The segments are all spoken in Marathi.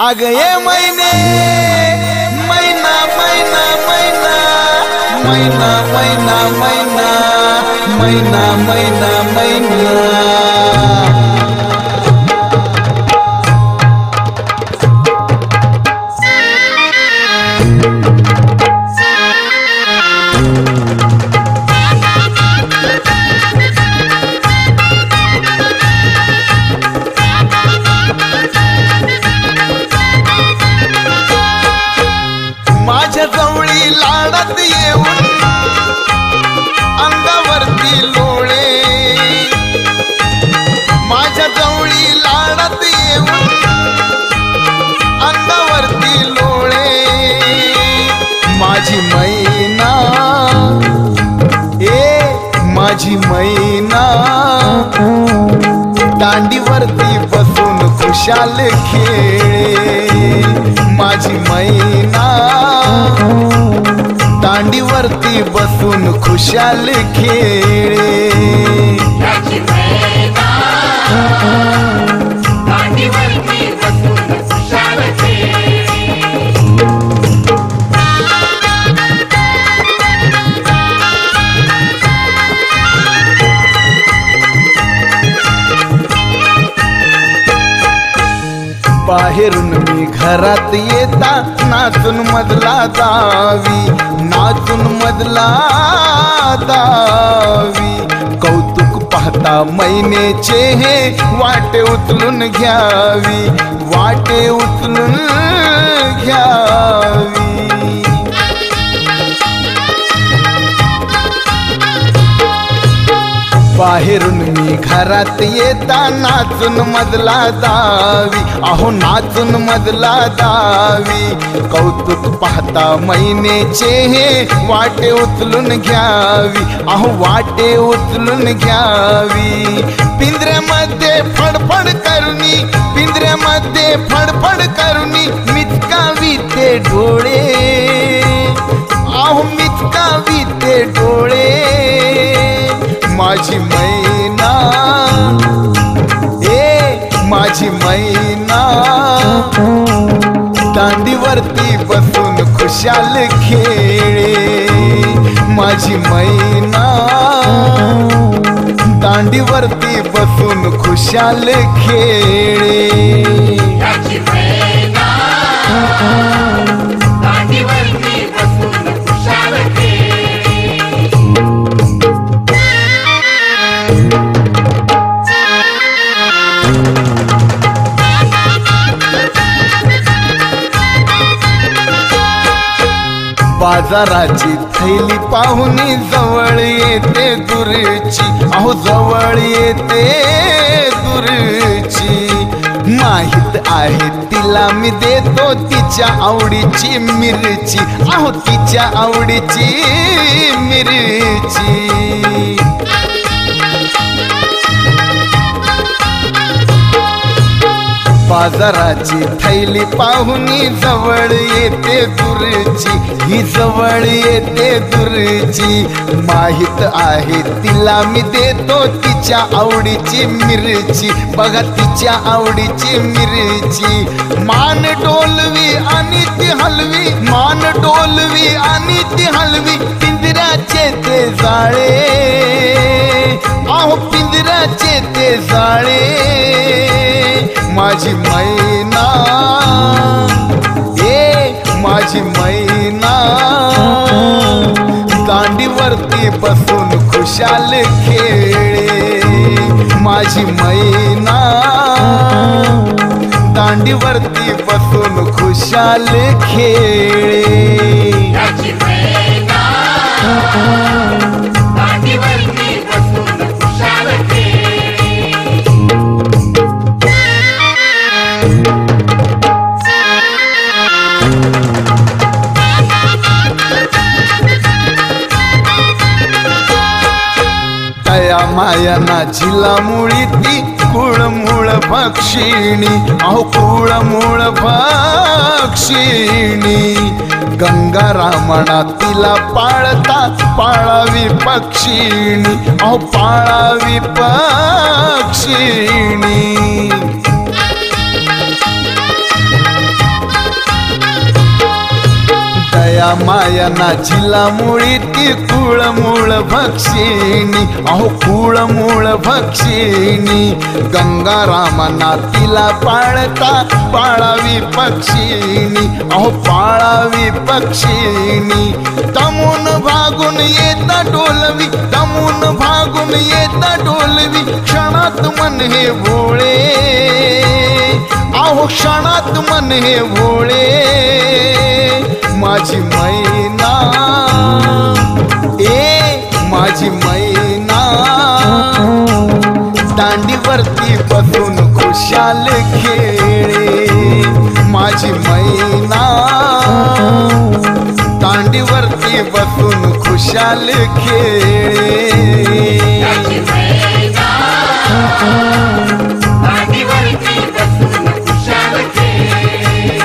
अग ये मैने मैना मैना मैना मैना मैना मैना मैना मैना मैना माझ्या जवळी लाडात येऊन अंगावरती लोळे, माझ्या जवळी लाडात येऊन अंगावरती लोळे, माझी मैना माझी मैना दांडीवरती बसून खुशाल खेळे, माझी मैना दांडीवरती बसून खुशाल खेळे, माझी मैना दांडीवरती बसून खुशाल खेळे। बाहेरून मी घरात येता नाचून मधला दावी, नाचून मधला दावी, कौतुक पाहता मैनेचे हे वाटे उचलून घ्यावी, वाटे उचलून घ्यावी। बाहेरून मी घरात येता नाचून मधला दावी, अहो नाचून मधला दावी, कौतुक पाहता मैनेचे हे वाटे उचलून घ्यावी, अहो वाटे उचलून घ्यावी। पिंजऱ्यामध्ये फडफड करुनी, पिंजऱ्यामध्ये फडफड करुनी मिचकावी ते डोळे, अहो मिचकावी ते डोळे, माझी मैना माझी मैना दांडीवरती बसून खुशाल खेळे, माझी मैना दांडीवरती बसून खुशाल खेळे, माझी मैना दांडीवरती बसून खुशाल खेळे। बाजाराची थैली पाहुनी जवळ येते दूरची, अहो जवळ येते दूरची, माहित आहे तिला मी देतो तिच्या आवडीची मिरची, अहो तिच्या आवडीची मिरची। बाजाराची थैली पाहुनी जवळ येते दूरची, ही जवळ येते दूरची, माहित आहे तिला मी देतो तिच्या आवडीची मिरची, बघा तिच्या आवडीची मिरची। मान डोलवी आणि ती हलवी, मान डोलवी आणि ती हलवी, पिंजऱ्याचे ते जाळे, अहो पिंजऱ्याचे ते जाळे, माझी मैना माझी मैना दांडीवरती बसून खुशाल खेळे, माझी मैना दांडीवरती बसून खुशाल खेळे, माझी मैना दांडीवरती बसून खुशाल खेळे। दया माया नाचीला मुळी ती कुळमूळ भक्षिणी, अहो कुळमूळ भक्षिणी, गंगा रामणा तिला पाळता पाळावी पक्षिणी, अहो पाळावी पक्षिणी। दया माया ना जिला मुळी ती कुळ मूळ भक्षिणी अहो कुळ मूळ भक्षिणी गंगारामांना तिला पाळता पाळावी पक्षिणी अहो पाळावी पक्षिणी दमून भागून येता डोलवी दमून भागून येता डोलवी क्षणात मन हे भोळे अहो क्षणात मन हे भोळे माझी मैना माझी मैना दांडीवरती बसून खुशाल खेळे माझी मैना दांडीवरती बसून खुशाल खेळे याची मैना दांडीवरती बसून खुशाल खेळे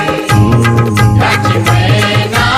याची मैना